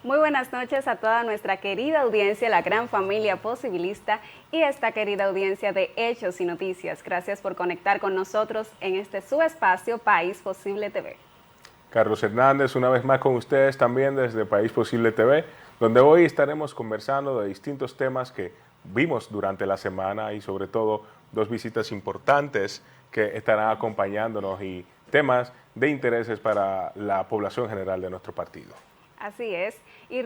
Muy buenas noches a toda nuestra querida audiencia, la gran familia posibilista y esta querida audiencia de Hechos y Noticias. Gracias por conectar con nosotros en este su espacio País Posible TV. Carlos Hernández, una vez más con ustedes también desde País Posible TV, donde hoy estaremos conversando de distintos temas que vimos durante la semana y sobre todo dos visitas importantes que estarán acompañándonos y temas de intereses para la población general de nuestro partido. Así es, y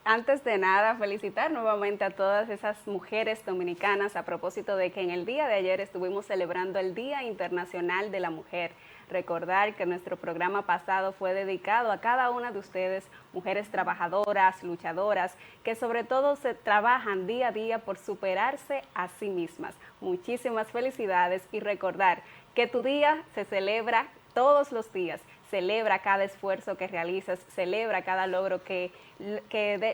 antes de nada felicitar nuevamente a todas esas mujeres dominicanas a propósito de que en el día de ayer estuvimos celebrando el Día Internacional de la Mujer. Recordar que nuestro programa pasado fue dedicado a cada una de ustedes, mujeres trabajadoras, luchadoras, que sobre todo se trabajan día a día por superarse a sí mismas. Muchísimas felicidades y recordar que tu día se celebra todos los días. Celebra cada esfuerzo que realizas, celebra cada logro que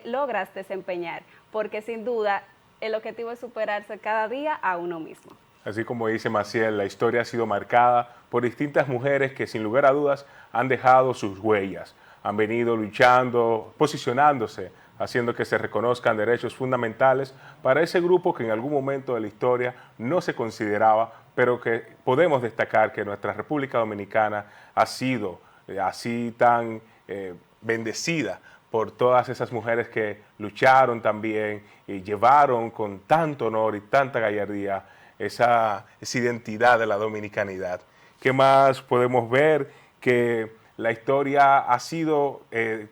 logras desempeñar, porque sin duda el objetivo es superarse cada día a uno mismo. Así como dice Maciel, la historia ha sido marcada por distintas mujeres que sin lugar a dudas han dejado sus huellas, han venido luchando, posicionándose, haciendo que se reconozcan derechos fundamentales para ese grupo que en algún momento de la historia no se consideraba, pero que podemos destacar que nuestra República Dominicana ha sido así tan bendecida por todas esas mujeres que lucharon también y llevaron con tanto honor y tanta gallardía esa identidad de la dominicanidad. ¿Qué más podemos ver? Que la historia ha sido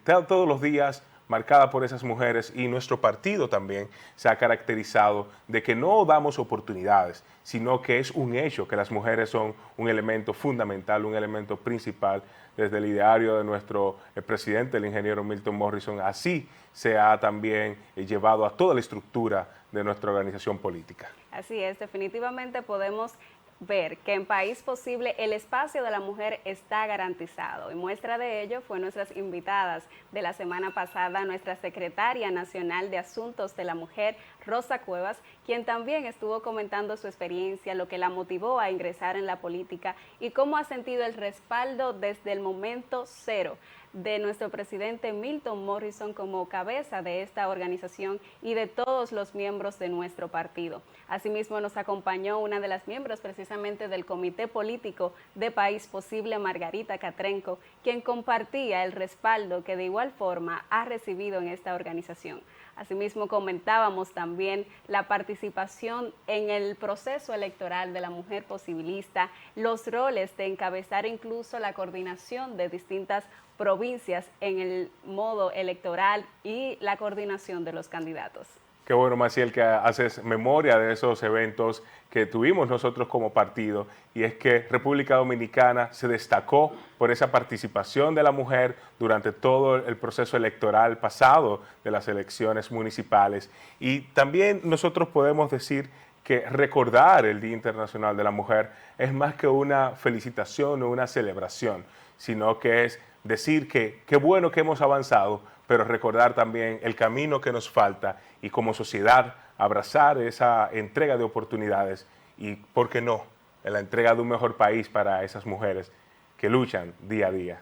todos los días marcada por esas mujeres y nuestro partido también se ha caracterizado de que no damos oportunidades, sino que es un hecho que las mujeres son un elemento fundamental, un elemento principal desde el ideario de nuestro presidente, el ingeniero Milton Morrison. Así se ha también llevado a toda la estructura de nuestra organización política. Así es, definitivamente podemos ver que en País Posible el espacio de la mujer está garantizado y muestra de ello fue nuestras invitadas de la semana pasada, nuestra secretaria nacional de Asuntos de la Mujer, Rosa Cuevas, quien también estuvo comentando su experiencia, lo que la motivó a ingresar en la política y cómo ha sentido el respaldo desde el momento cero de nuestro presidente Milton Morrison como cabeza de esta organización y de todos los miembros de nuestro partido. Asimismo nos acompañó una de las miembros precisamente del Comité Político de País Posible, Margarita Catrenco, quien compartía el respaldo que de igual forma ha recibido en esta organización. Asimismo comentábamos también la participación en el proceso electoral de la mujer posibilista, los roles de encabezar incluso la coordinación de distintas provincias en el modo electoral y la coordinación de los candidatos. Qué bueno, Maciel, que haces memoria de esos eventos que tuvimos nosotros como partido, y es que República Dominicana se destacó por esa participación de la mujer durante todo el proceso electoral pasado de las elecciones municipales. Y también nosotros podemos decir que recordar el Día Internacional de la Mujer es más que una felicitación o una celebración, sino que es decir que qué bueno que hemos avanzado, pero recordar también el camino que nos falta y como sociedad abrazar esa entrega de oportunidades y, ¿por qué no?, la entrega de un mejor país para esas mujeres que luchan día a día.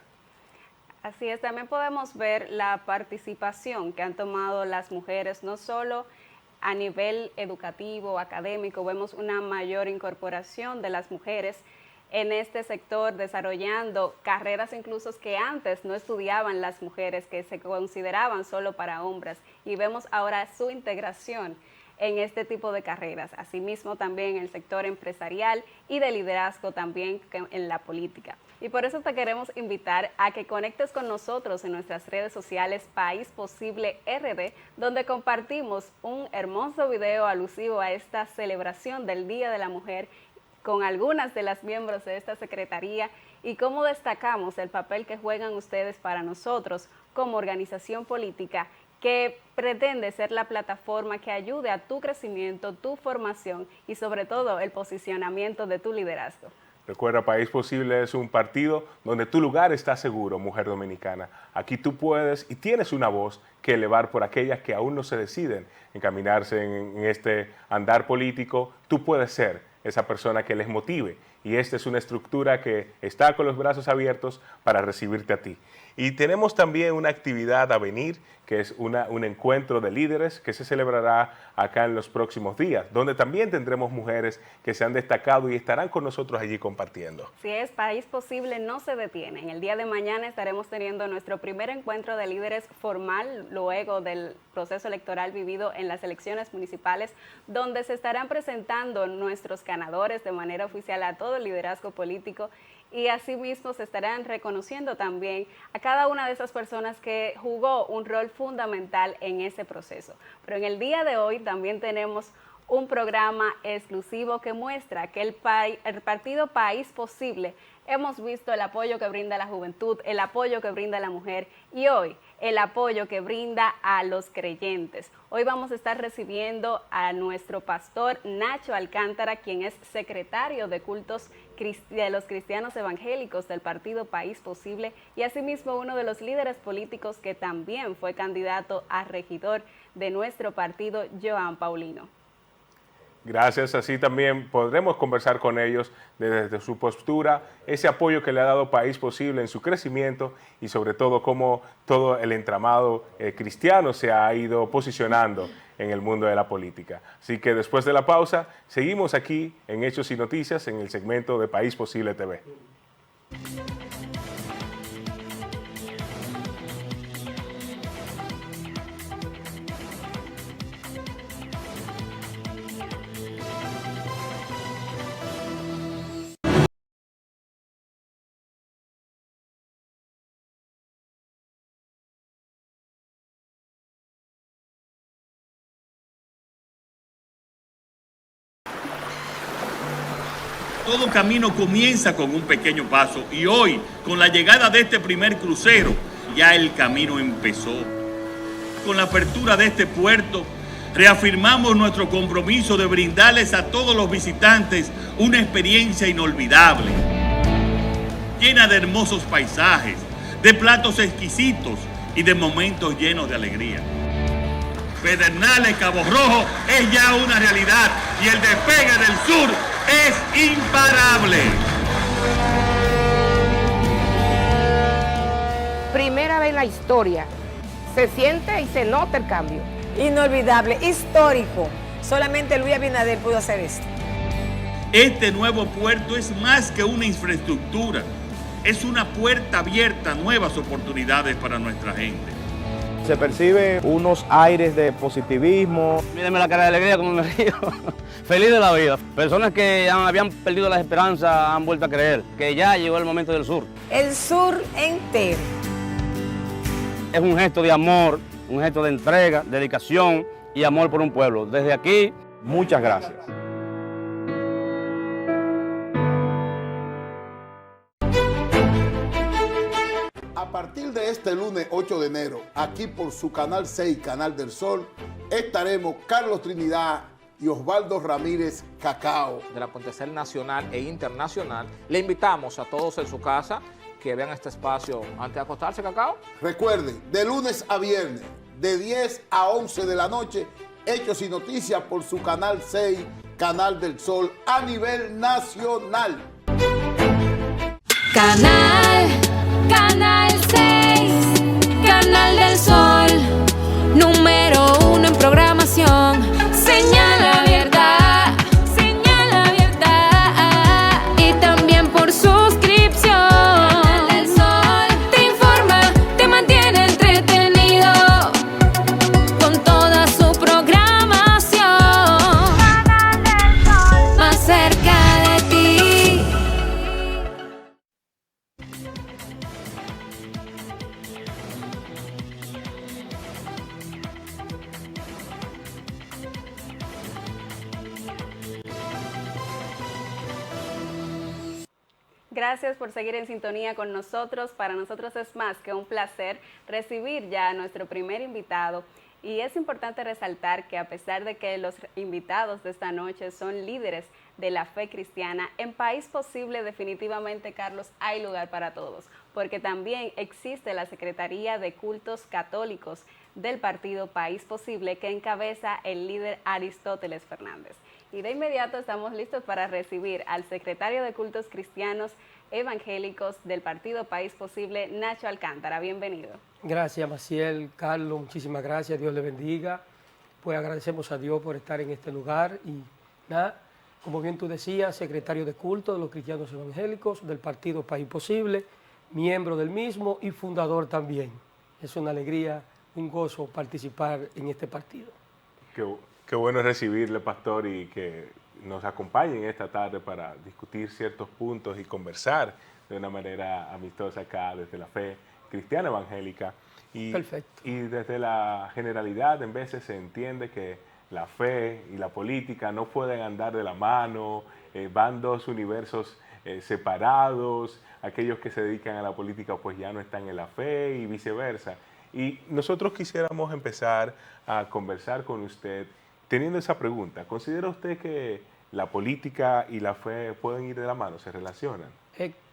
Así es, también podemos ver la participación que han tomado las mujeres, no solo a nivel educativo, académico, vemos una mayor incorporación de las mujeres en este sector, desarrollando carreras incluso que antes no estudiaban las mujeres, que se consideraban solo para hombres, y vemos ahora su integración en este tipo de carreras. Asimismo también en el sector empresarial y de liderazgo también en la política. Y por eso te queremos invitar a que conectes con nosotros en nuestras redes sociales País Posible RD, donde compartimos un hermoso video alusivo a esta celebración del Día de la Mujer con algunas de las miembros de esta secretaría y cómo destacamos el papel que juegan ustedes para nosotros como organización política que pretende ser la plataforma que ayude a tu crecimiento, tu formación y sobre todo el posicionamiento de tu liderazgo. Recuerda, País Posible es un partido donde tu lugar está seguro, mujer dominicana. Aquí tú puedes y tienes una voz que elevar por aquellas que aún no se deciden encaminarse en este andar político. Tú puedes ser esa persona que les motive y esta es una estructura que está con los brazos abiertos para recibirte a ti. Y tenemos también una actividad a venir, que es un encuentro de líderes que se celebrará acá en los próximos días, donde también tendremos mujeres que se han destacado y estarán con nosotros allí compartiendo. Si es País Posible, no se detiene. En el día de mañana estaremos teniendo nuestro primer encuentro de líderes formal luego del proceso electoral vivido en las elecciones municipales, donde se estarán presentando nuestros ganadores de manera oficial a todo el liderazgo político, y asimismo se estarán reconociendo también a cada una de esas personas que jugó un rol fundamental en ese proceso. Pero en el día de hoy también tenemos un programa exclusivo que muestra que el partido País Posible hemos visto el apoyo que brinda la juventud, el apoyo que brinda la mujer y hoy el apoyo que brinda a los creyentes. Hoy vamos a estar recibiendo a nuestro pastor Nacho Alcántara, quien es secretario de cultos de los cristianos evangélicos del partido País Posible y asimismo uno de los líderes políticos que también fue candidato a regidor de nuestro partido, Joan Paulino. Gracias, así también podremos conversar con ellos desde su postura, ese apoyo que le ha dado País Posible en su crecimiento y sobre todo cómo todo el entramado cristiano se ha ido posicionando en el mundo de la política. Así que después de la pausa, seguimos aquí en Hechos y Noticias en el segmento de País Posible TV. Todo camino comienza con un pequeño paso y hoy, con la llegada de este primer crucero, ya el camino empezó. Con la apertura de este puerto, reafirmamos nuestro compromiso de brindarles a todos los visitantes una experiencia inolvidable, llena de hermosos paisajes, de platos exquisitos y de momentos llenos de alegría. Pedernales Cabo Rojo es ya una realidad y el despegue del sur es imparable. Primera vez en la historia, se siente y se nota el cambio. Inolvidable, histórico. Solamente Luis Abinader pudo hacer esto. Este nuevo puerto es más que una infraestructura, es una puerta abierta a nuevas oportunidades para nuestra gente. Se percibe unos aires de positivismo. Mírame la cara de alegría como me río. Feliz de la vida. Personas que habían perdido las esperanzas han vuelto a creer que ya llegó el momento del sur. El sur entero. Es un gesto de amor, un gesto de entrega, dedicación y amor por un pueblo. Desde aquí, muchas gracias. A partir de este lunes 8 de enero, aquí por su Canal 6, Canal del Sol, estaremos Carlos Trinidad y Osvaldo Ramírez Cacao. Del acontecer nacional e internacional, le invitamos a todos en su casa que vean este espacio antes de acostarse, Cacao. Recuerden, de lunes a viernes, de 10 a 11 de la noche, Hechos y Noticias por su Canal 6, Canal del Sol, a nivel nacional. Canal 6, Canal del Sol, número 1 en programación. Señala verdad, y también por suscripción. Canal del Sol te informa, te mantiene entretenido con toda su programación. Canal del Sol, más cerca de ti. Gracias por seguir en sintonía con nosotros. Para nosotros es más que un placer recibir ya a nuestro primer invitado. Y es importante resaltar que a pesar de que los invitados de esta noche son líderes de la fe cristiana, en País Posible definitivamente, Carlos, hay lugar para todos. porque también existe la Secretaría de Cultos Católicos del partido País Posible que encabeza el líder Aristóteles Fernández. Y de inmediato estamos listos para recibir al secretario de Cultos Cristianos Evangélicos del partido País Posible, Nacho Alcántara. Bienvenido. Gracias, Maciel, Carlos, muchísimas gracias, Dios le bendiga. Pues agradecemos a Dios por estar en este lugar y nada, como bien tú decías, secretario de culto de los cristianos evangélicos del partido País Posible, miembro del mismo y fundador también. Es una alegría, un gozo participar en este partido. Qué bueno recibirle, pastor, y que nos acompañen esta tarde para discutir ciertos puntos y conversar de una manera amistosa acá desde la fe cristiana evangélica. Perfecto. Y desde la generalidad, en veces se entiende que la fe y la política no pueden andar de la mano, van dos universos separados, aquellos que se dedican a la política pues ya no están en la fe y viceversa. Y nosotros quisiéramos empezar a conversar con usted teniendo esa pregunta. ¿Considera usted que la política y la fe pueden ir de la mano, se relacionan?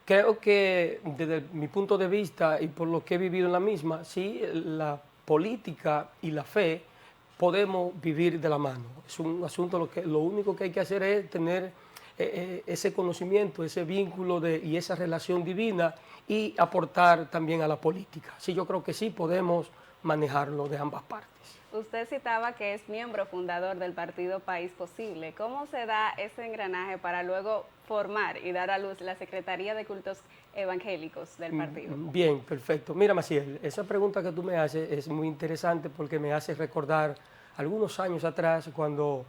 Creo que desde mi punto de vista y por lo que he vivido en la misma, sí, la política y la fe podemos vivir de la mano. Es un asunto, lo único que hay que hacer es tener ese conocimiento, ese vínculo y esa relación divina y aportar también a la política. Sí, yo creo que sí podemos manejarlo de ambas partes. Usted citaba que es miembro fundador del partido País Posible. ¿Cómo se da ese engranaje para luego formar y dar a luz la Secretaría de Cultos Evangélicos del partido? Bien, perfecto. Mira, Maciel, esa pregunta que tú me haces es muy interesante porque me hace recordar algunos años atrás cuando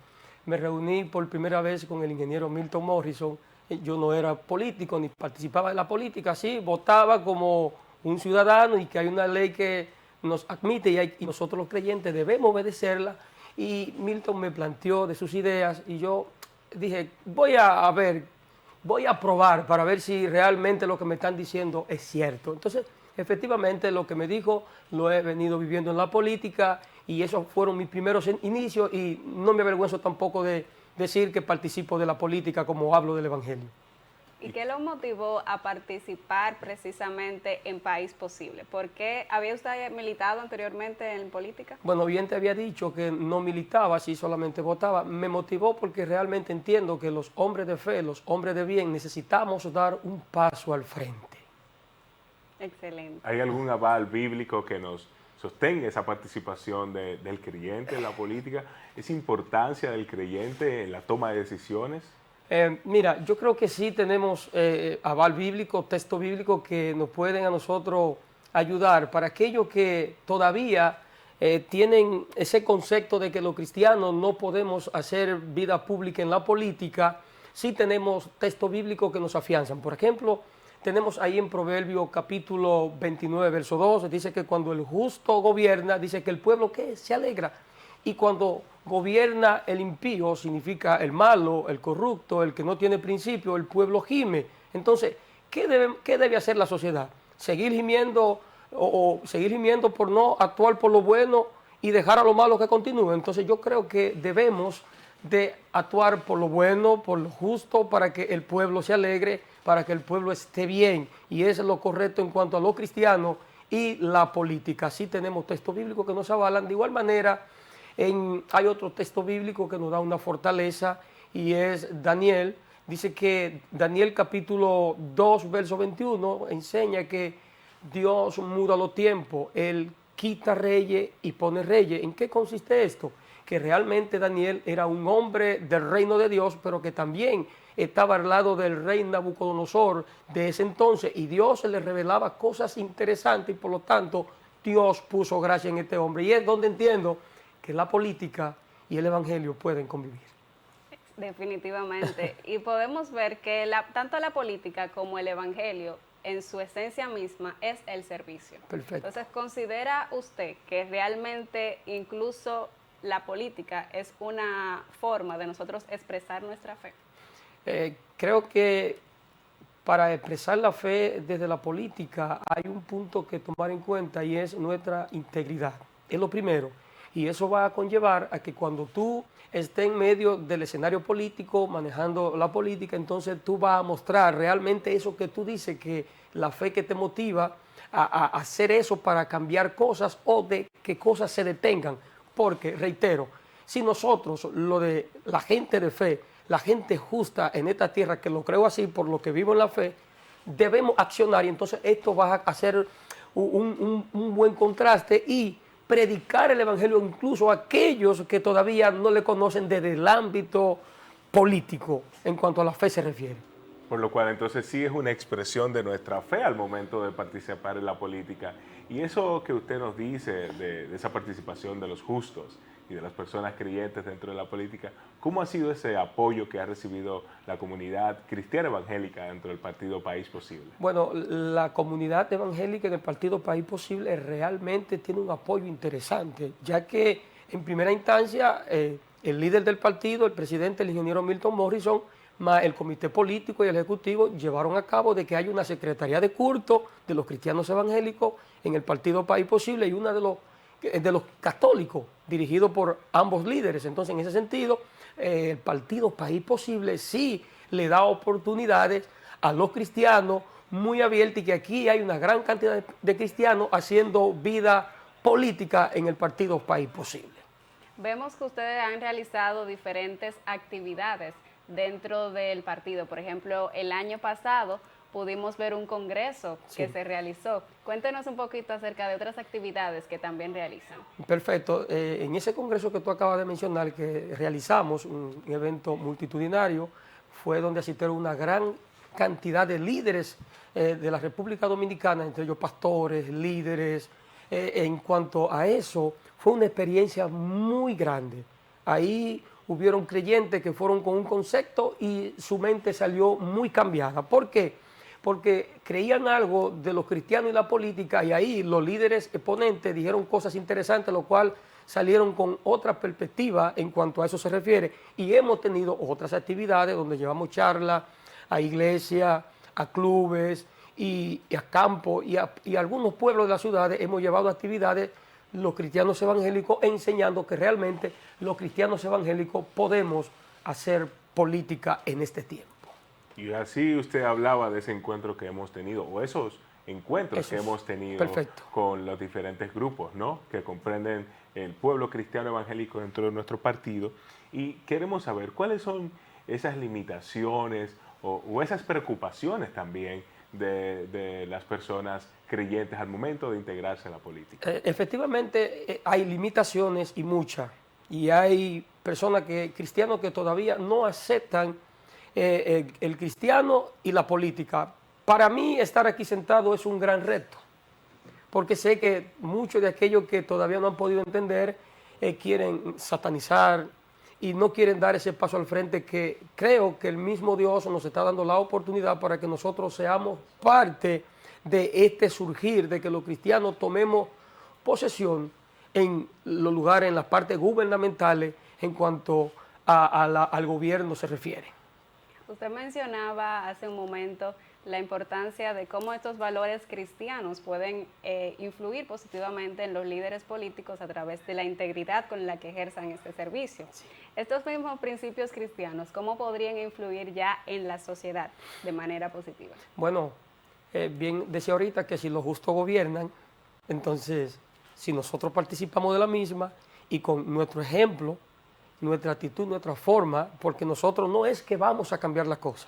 me reuní por primera vez con el ingeniero Milton Morrison. Yo no era político ni participaba de la política, sí, votaba como un ciudadano y que hay una ley que nos admite y nosotros los creyentes debemos obedecerla. Y Milton me planteó de sus ideas y yo dije, voy a probar para ver si realmente lo que me están diciendo es cierto. Entonces, efectivamente, lo que me dijo lo he venido viviendo en la política y esos fueron mis primeros inicios y no me avergüenzo tampoco de decir que participo de la política como hablo del Evangelio. ¿Y qué lo motivó a participar precisamente en País Posible? ¿Por qué había usted militado anteriormente en política? Bueno, bien te había dicho que no militaba, sí solamente votaba. Me motivó porque realmente entiendo que los hombres de fe, los hombres de bien, necesitamos dar un paso al frente. Excelente. ¿Hay algún aval bíblico que nos sostenga esa participación del creyente en la política? ¿Esa importancia del creyente en la toma de decisiones? Mira, yo creo que sí tenemos aval bíblico, texto bíblico que nos pueden a nosotros ayudar para aquellos que todavía tienen ese concepto de que los cristianos no podemos hacer vida pública en la política. Sí tenemos texto bíblico que nos afianzan. Por ejemplo, tenemos ahí en Proverbios capítulo 29, verso 2, dice que cuando el justo gobierna, dice que el pueblo ¿qué? Se alegra. Y cuando gobierna el impío, significa el malo, el corrupto, el que no tiene principio, el pueblo gime. Entonces, ¿qué debe hacer la sociedad? ¿Seguir gimiendo o seguir gimiendo por no actuar por lo bueno y dejar a lo malo que continúe? Entonces yo creo que debemos de actuar por lo bueno, por lo justo, para que el pueblo se alegre, para que el pueblo esté bien. Y eso es lo correcto en cuanto a los cristianos y la política. Sí tenemos textos bíblicos que nos avalan. De igual manera, hay otro texto bíblico que nos da una fortaleza y es Daniel. Dice que Daniel capítulo 2, verso 21, enseña que Dios muda los tiempos, Él quita reyes y pone reyes. ¿En qué consiste esto? Que realmente Daniel era un hombre del reino de Dios, pero que también estaba al lado del rey Nabucodonosor de ese entonces, y Dios le revelaba cosas interesantes y por lo tanto Dios puso gracia en este hombre. Y es donde entiendo que la política y el evangelio pueden convivir. Definitivamente. Y podemos ver que tanto la política como el evangelio en su esencia misma es el servicio. Perfecto. Entonces, ¿considera usted que realmente incluso la política es una forma de nosotros expresar nuestra fe? Creo que para expresar la fe desde la política hay un punto que tomar en cuenta y es nuestra integridad. Es lo primero. Y eso va a conllevar a que cuando tú estés en medio del escenario político, manejando la política, entonces tú vas a mostrar realmente eso que tú dices, que la fe que te motiva a hacer eso para cambiar cosas o de que cosas se detengan. Porque, reitero, si nosotros, lo de la gente de fe, la gente justa en esta tierra, que lo creo así por lo que vivo en la fe, debemos accionar y entonces esto va a hacer un buen contraste y predicar el Evangelio incluso a aquellos que todavía no le conocen desde el ámbito político en cuanto a la fe se refiere. Por lo cual entonces sí es una expresión de nuestra fe al momento de participar en la política. Y eso que usted nos dice de esa participación de los justos y de las personas creyentes dentro de la política, ¿cómo ha sido ese apoyo que ha recibido la comunidad cristiana evangélica dentro del Partido País Posible? Bueno, la comunidad evangélica en el Partido País Posible realmente tiene un apoyo interesante, ya que en primera instancia el líder del partido, el presidente, el ingeniero Milton Morrison, más el comité político y el ejecutivo llevaron a cabo de que hay una secretaría de culto de los cristianos evangélicos en el Partido País Posible y una de los católicos, dirigido por ambos líderes. Entonces, en ese sentido, el Partido País Posible sí le da oportunidades a los cristianos muy abiertas y que aquí hay una gran cantidad de cristianos haciendo vida política en el Partido País Posible. Vemos que ustedes han realizado diferentes actividades dentro del partido. Por ejemplo, el año pasado pudimos ver un congreso que se realizó. Cuéntenos un poquito acerca de otras actividades que también realizan. Perfecto. En ese congreso que tú acabas de mencionar, que realizamos un evento multitudinario, fue donde asistieron una gran cantidad de líderes de la República Dominicana, entre ellos pastores, líderes. En cuanto a eso, fue una experiencia muy grande. Ahí hubieron creyentes que fueron con un concepto y su mente salió muy cambiada. ¿Por qué? Porque creían algo de los cristianos y la política y ahí los líderes exponentes dijeron cosas interesantes, lo cual salieron con otra perspectiva en cuanto a eso se refiere. Y hemos tenido otras actividades donde llevamos charlas a iglesias, a clubes y a campos y a algunos pueblos de las ciudades hemos llevado actividades los cristianos evangélicos enseñando que realmente los cristianos evangélicos podemos hacer política en este tiempo. Y así usted hablaba de ese encuentro que hemos tenido, o esos encuentros que hemos tenido con los diferentes grupos, ¿no?, que comprenden el pueblo cristiano evangélico dentro de nuestro partido. Y queremos saber cuáles son esas limitaciones o esas preocupaciones también de las personas creyentes al momento de integrarse a la política. Efectivamente hay limitaciones y muchas, y hay personas cristianos que todavía no aceptan el cristiano y la política. Para mí estar aquí sentado es un gran reto, porque sé que muchos de aquellos que todavía no han podido entender quieren satanizar y no quieren dar ese paso al frente, que creo que el mismo Dios nos está dando la oportunidad para que nosotros seamos parte de este surgir, de que los cristianos tomemos posesión en los lugares, en las partes gubernamentales, en cuanto al gobierno se refiere. Usted mencionaba hace un momento la importancia de cómo estos valores cristianos pueden influir positivamente en los líderes políticos a través de la integridad con la que ejerzan este servicio. Sí. Estos mismos principios cristianos, ¿cómo podrían influir ya en la sociedad de manera positiva? Bueno, bien decía ahorita que si los justos gobiernan, entonces si nosotros participamos de la misma y con nuestro ejemplo, nuestra actitud, nuestra forma, porque nosotros no es que vamos a cambiar la cosa.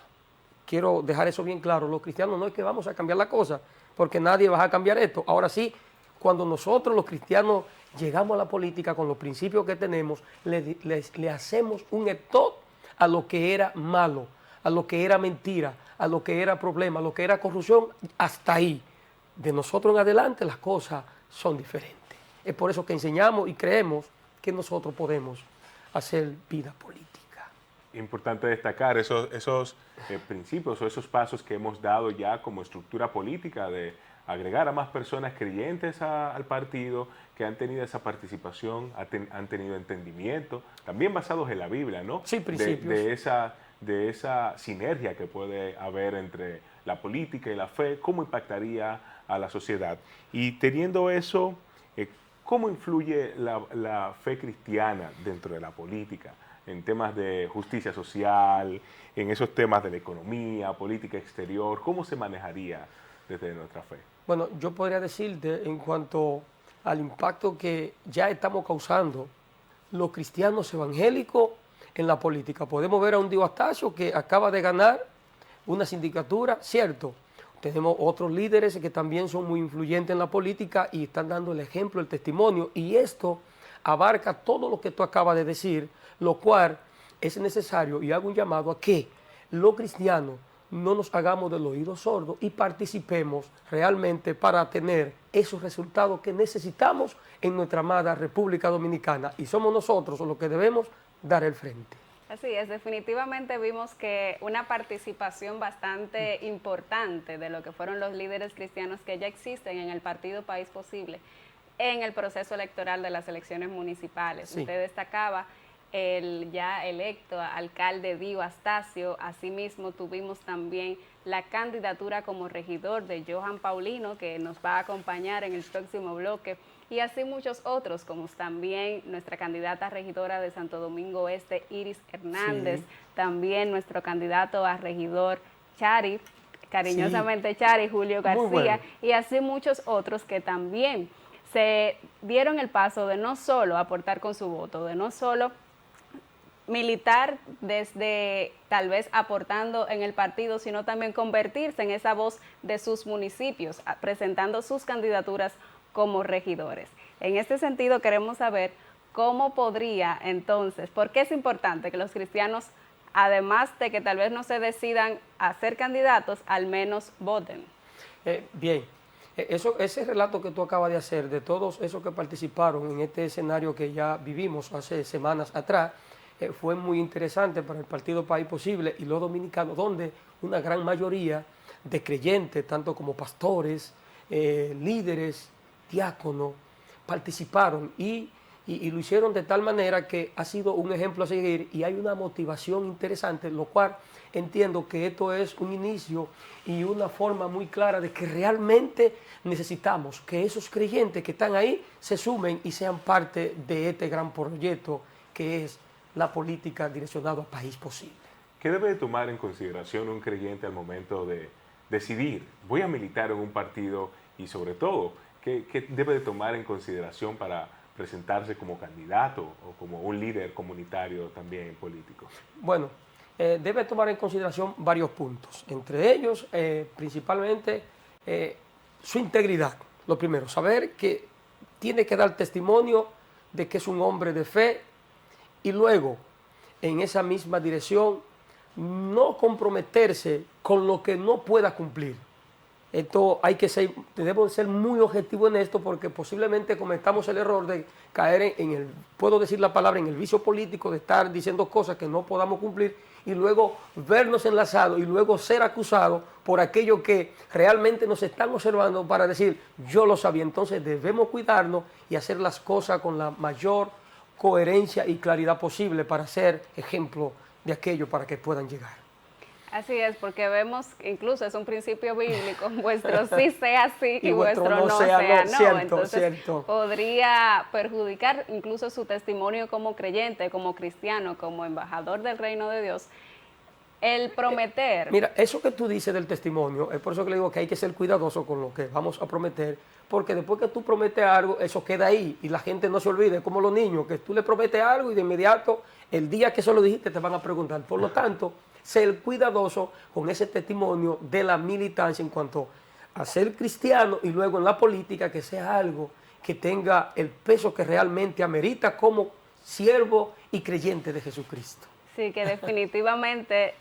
Quiero dejar eso bien claro, los cristianos no es que vamos a cambiar la cosa, porque nadie va a cambiar esto. Ahora sí, cuando nosotros los cristianos llegamos a la política con los principios que tenemos, le hacemos un stop a lo que era malo, a lo que era mentira, a lo que era problema, a lo que era corrupción, hasta ahí. De nosotros en adelante las cosas son diferentes. Es por eso que enseñamos y creemos que nosotros podemos hacer vida política. Importante destacar esos principios o esos pasos que hemos dado ya como estructura política de agregar a más personas creyentes al partido, que han tenido esa participación, han tenido entendimiento, también basados en la Biblia, ¿no? Sí, principios. De esa sinergia que puede haber entre la política y la fe, cómo impactaría a la sociedad. Y teniendo eso, ¿Cómo influye la fe cristiana dentro de la política, en temas de justicia social, en esos temas de la economía, política exterior? ¿Cómo se manejaría desde nuestra fe? Bueno, yo podría decirte en cuanto al impacto que ya estamos causando los cristianos evangélicos en la política. Podemos ver a un Dio Astacio que acaba de ganar una sindicatura, cierto. Tenemos otros líderes que también son muy influyentes en la política y están dando el ejemplo, el testimonio, y esto abarca todo lo que tú acabas de decir, lo cual es necesario, y hago un llamado a que los cristianos no nos hagamos del oído sordo y participemos realmente para tener esos resultados que necesitamos en nuestra amada República Dominicana, y somos nosotros los que debemos dar el frente. Así es, definitivamente vimos que una participación bastante importante de lo que fueron los líderes cristianos que ya existen en el partido País Posible en el proceso electoral de las elecciones municipales. Sí. Usted destacaba el ya electo alcalde Dio Astacio. Asimismo tuvimos también la candidatura como regidor de Johan Paulino, que nos va a acompañar en el próximo bloque, y así muchos otros, como también nuestra candidata a regidora de Santo Domingo Este, Iris Hernández, también nuestro candidato a regidor Chari, cariñosamente Chari, Julio García, y así muchos otros que también se dieron el paso de no solo aportar con su voto, de no solo militar desde tal vez aportando en el partido, sino también convertirse en esa voz de sus municipios, presentando sus candidaturas como regidores. En este sentido queremos saber cómo podría entonces, por qué es importante que los cristianos, además de que tal vez no se decidan a ser candidatos, al menos voten. Bien, ese relato que tú acabas de hacer de todos esos que participaron en este escenario que ya vivimos hace semanas atrás, fue muy interesante para el Partido País Posible y los dominicanos, donde una gran mayoría de creyentes, tanto como pastores, líderes, diáconos, participaron y lo hicieron de tal manera que ha sido un ejemplo a seguir y hay una motivación interesante, lo cual entiendo que esto es un inicio y una forma muy clara de que realmente necesitamos que esos creyentes que están ahí se sumen y sean parte de este gran proyecto que es la política direccionada a País Posible. ¿Qué debe de tomar en consideración un creyente al momento de decidir, voy a militar en un partido, y sobre todo, qué debe de tomar en consideración para presentarse como candidato o como un líder comunitario también político? Bueno, debe tomar en consideración varios puntos, entre ellos principalmente su integridad. Lo primero, saber que tiene que dar testimonio de que es un hombre de fe y luego, en esa misma dirección, no comprometerse con lo que no pueda cumplir. Esto debemos ser muy objetivos en esto porque posiblemente cometamos el error de caer puedo decir la palabra, en el vicio político de estar diciendo cosas que no podamos cumplir y luego vernos enlazados y luego ser acusados por aquello que realmente nos están observando para decir, yo lo sabía. Entonces debemos cuidarnos y hacer las cosas con la mayor coherencia y claridad posible para ser ejemplo de aquello para que puedan llegar. Así es, porque vemos, incluso es un principio bíblico, vuestro sí sea sí y vuestro no sea no. Cierto, entonces cierto. podría perjudicar incluso su testimonio como creyente, como cristiano, como embajador del reino de Dios, el prometer. Mira, eso que tú dices del testimonio, es por eso que le digo que hay que ser cuidadoso con lo que vamos a prometer, porque después que tú prometes algo, eso queda ahí y la gente no se olvide, como los niños, que tú le prometes algo y de inmediato, el día que eso lo dijiste, te van a preguntar. Por lo tanto, ser cuidadoso con ese testimonio de la militancia en cuanto a ser cristiano y luego en la política, que sea algo que tenga el peso que realmente amerita como siervo y creyente de Jesucristo. Sí, que definitivamente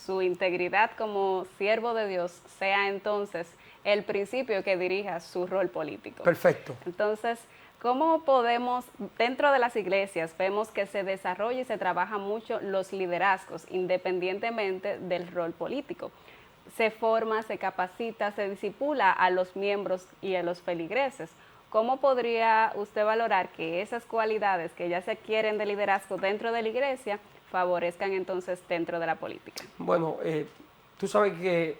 su integridad como siervo de Dios sea entonces el principio que dirija su rol político. Perfecto. Entonces, ¿cómo podemos, dentro de las iglesias, vemos que se desarrolla y se trabaja mucho los liderazgos, independientemente del rol político? Se forma, se capacita, se discipula a los miembros y a los feligreses. ¿Cómo podría usted valorar que esas cualidades que ya se adquieren de liderazgo dentro de la iglesia favorezcan entonces dentro de la política? Bueno, tú sabes que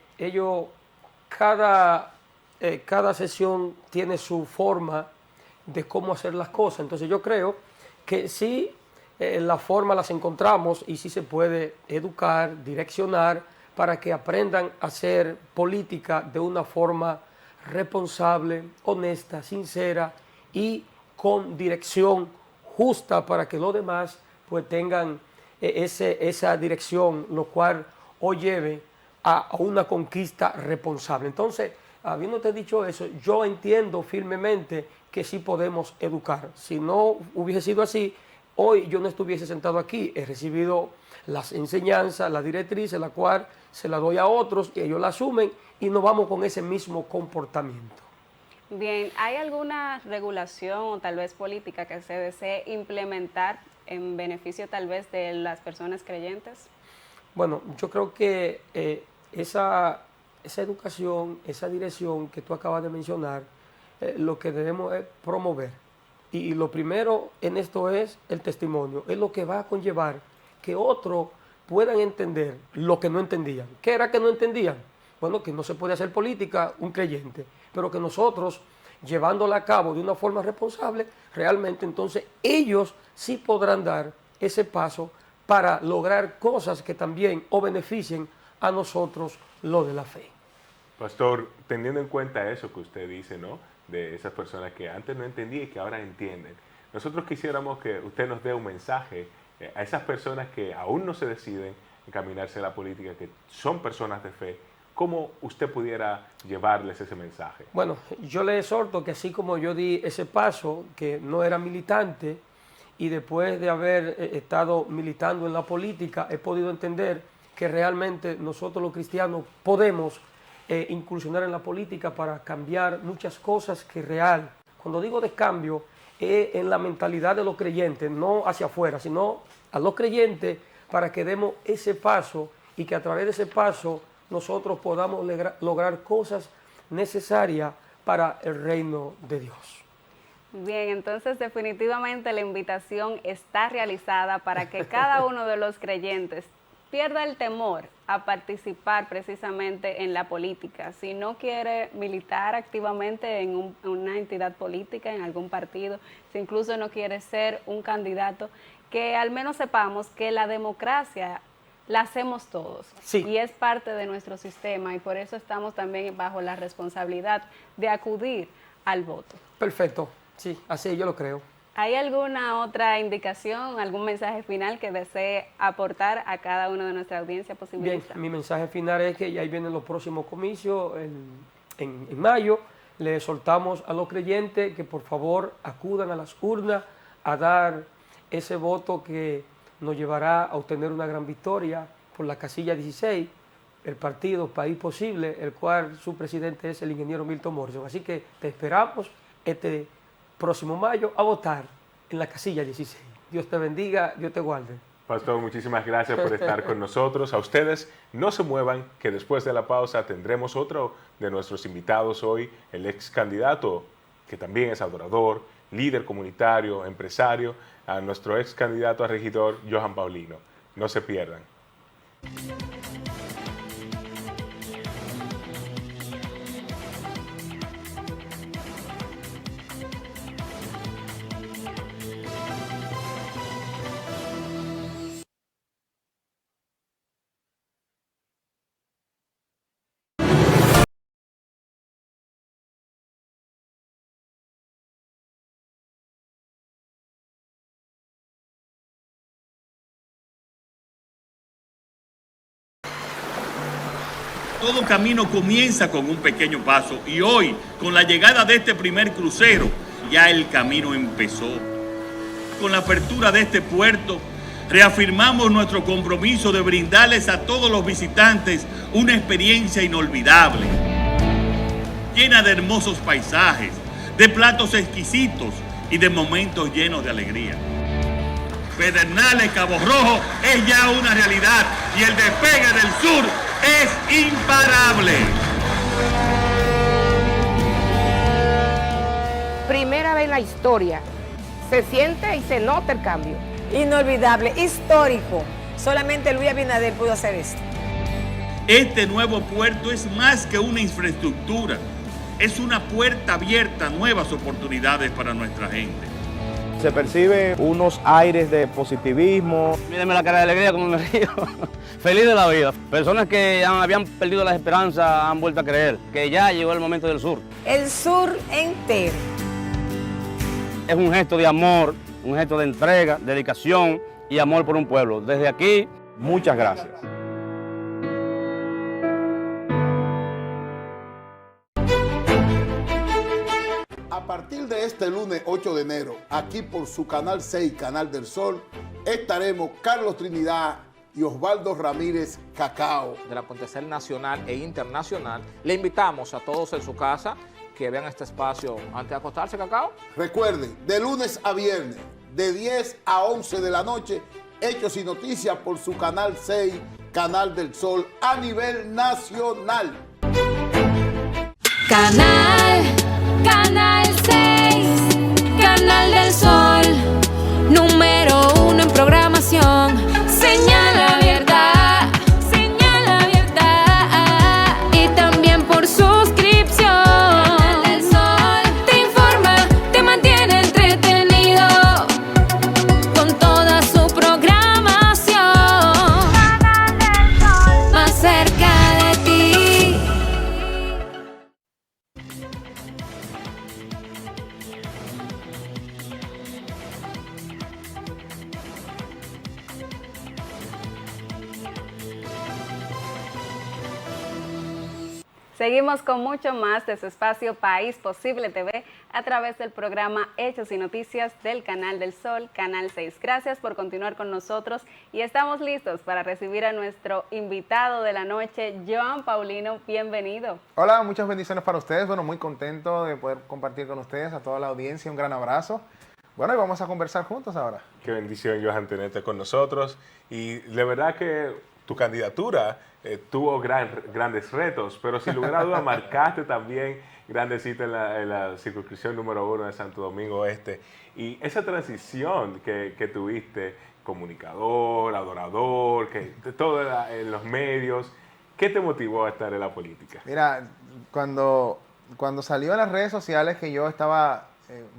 cada sesión tiene su forma de cómo hacer las cosas. Entonces yo creo que sí, la forma las encontramos y sí se puede educar, direccionar para que aprendan a hacer política de una forma responsable, honesta, sincera y con dirección justa para que los demás pues tengan esa dirección, lo cual os lleve a una conquista responsable. Entonces, habiéndote dicho eso, yo entiendo firmemente que sí podemos educar. Si no hubiese sido así, hoy yo no estuviese sentado aquí. He recibido las enseñanzas, las directrices, la cual se las doy a otros y ellos la asumen y nos vamos con ese mismo comportamiento. Bien, ¿hay alguna regulación o tal vez política que se desee implementar en beneficio tal vez de las personas creyentes? Bueno, yo creo que esa educación, esa dirección que tú acabas de mencionar, lo que debemos es promover. Y lo primero en esto es el testimonio, es lo que va a conllevar que otros puedan entender lo que no entendían. ¿Qué era que no entendían? Bueno, que no se puede hacer política un creyente, pero que nosotros, llevándola a cabo de una forma responsable, realmente entonces ellos sí podrán dar ese paso para lograr cosas que también o beneficien a nosotros lo de la fe. Pastor, teniendo en cuenta eso que usted dice, ¿no?, de esas personas que antes no entendían y que ahora entienden, nosotros quisiéramos que usted nos dé un mensaje a esas personas que aún no se deciden encaminarse a la política, que son personas de fe. ¿Cómo usted pudiera llevarles ese mensaje? Bueno, yo le exhorto que así como yo di ese paso, que no era militante, y después de haber estado militando en la política, he podido entender que realmente nosotros los cristianos podemos incursionar en la política para cambiar muchas cosas que real. Cuando digo de cambio, es en la mentalidad de los creyentes, no hacia afuera, sino a los creyentes para que demos ese paso y que a través de ese paso nosotros podamos lograr cosas necesarias para el reino de Dios. Bien, entonces definitivamente la invitación está realizada para que cada uno de los creyentes pierda el temor a participar precisamente en la política. Si no quiere militar activamente en una entidad política, en algún partido, si incluso no quiere ser un candidato, que al menos sepamos que la democracia la hacemos todos, sí, y es parte de nuestro sistema, y por eso estamos también bajo la responsabilidad de acudir al voto. Perfecto, sí, así yo lo creo. ¿Hay alguna otra indicación, algún mensaje final que desee aportar a cada uno de nuestra audiencia posibilista? Bien, mi mensaje final es que ya ahí vienen los próximos comicios en mayo. Le exhortamos a los creyentes que por favor acudan a las urnas a dar ese voto que nos llevará a obtener una gran victoria por la casilla 16, el partido País Posible, el cual su presidente es el ingeniero Milton Morrison. Así que te esperamos este próximo mayo a votar en la casilla 16. Dios te bendiga, Dios te guarde. Pastor, muchísimas gracias por estar con nosotros. A ustedes, no se muevan, que después de la pausa tendremos otro de nuestros invitados hoy, el ex candidato, que también es adorador, líder comunitario, empresario, a nuestro ex candidato a regidor, Johan Paulino. No se pierdan. Todo camino comienza con un pequeño paso y hoy, con la llegada de este primer crucero, ya el camino empezó. Con la apertura de este puerto, reafirmamos nuestro compromiso de brindarles a todos los visitantes una experiencia inolvidable, llena de hermosos paisajes, de platos exquisitos y de momentos llenos de alegría. Pedernales Cabo Rojo es ya una realidad y el despegue del sur es imparable. Primera vez en la historia, se siente y se nota el cambio. Inolvidable, histórico. Solamente Luis Abinader pudo hacer esto. Este nuevo puerto es más que una infraestructura, es una puerta abierta a nuevas oportunidades para nuestra gente. Se percibe unos aires de positivismo. Mírenme la cara de alegría como me río. Feliz de la vida. Personas que habían perdido las esperanzas han vuelto a creer que ya llegó el momento del sur. El sur entero. Es un gesto de amor, un gesto de entrega, dedicación y amor por un pueblo. Desde aquí, muchas gracias. A partir de este lunes 8 de enero, aquí por su Canal 6, Canal del Sol, estaremos Carlos Trinidad y Osvaldo Ramírez Cacao. Del acontecer nacional e internacional, le invitamos a todos en su casa que vean este espacio antes de acostarse, Cacao. Recuerden, de lunes a viernes, de 10 a 11 de la noche, Hechos y Noticias por su Canal 6, Canal del Sol, a nivel nacional. Canal 6, Canal del Sol, número 1 en programación. Señal abierta, y también por suscripción. Canal del Sol te informa, te mantiene entretenido con toda su programación. Canal del Sol, más cerca de ti. Seguimos con mucho más de su espacio País Posible TV a través del programa Hechos y Noticias del Canal del Sol, Canal 6. Gracias por continuar con nosotros y estamos listos para recibir a nuestro invitado de la noche, Joan Paulino. Bienvenido. Hola, muchas bendiciones para ustedes. Bueno, muy contento de poder compartir con ustedes, a toda la audiencia, un gran abrazo. Bueno, y vamos a conversar juntos ahora. Qué bendición, Joan, tenerte con nosotros. Y de verdad que tu candidatura tuvo grandes retos, pero sin lugar a dudas marcaste también grandes citas en la circunscripción número 1 de Santo Domingo Este. Y esa transición que tuviste, comunicador, adorador, que todo era en los medios, ¿qué te motivó a estar en la política? Mira, cuando salió en las redes sociales que yo estaba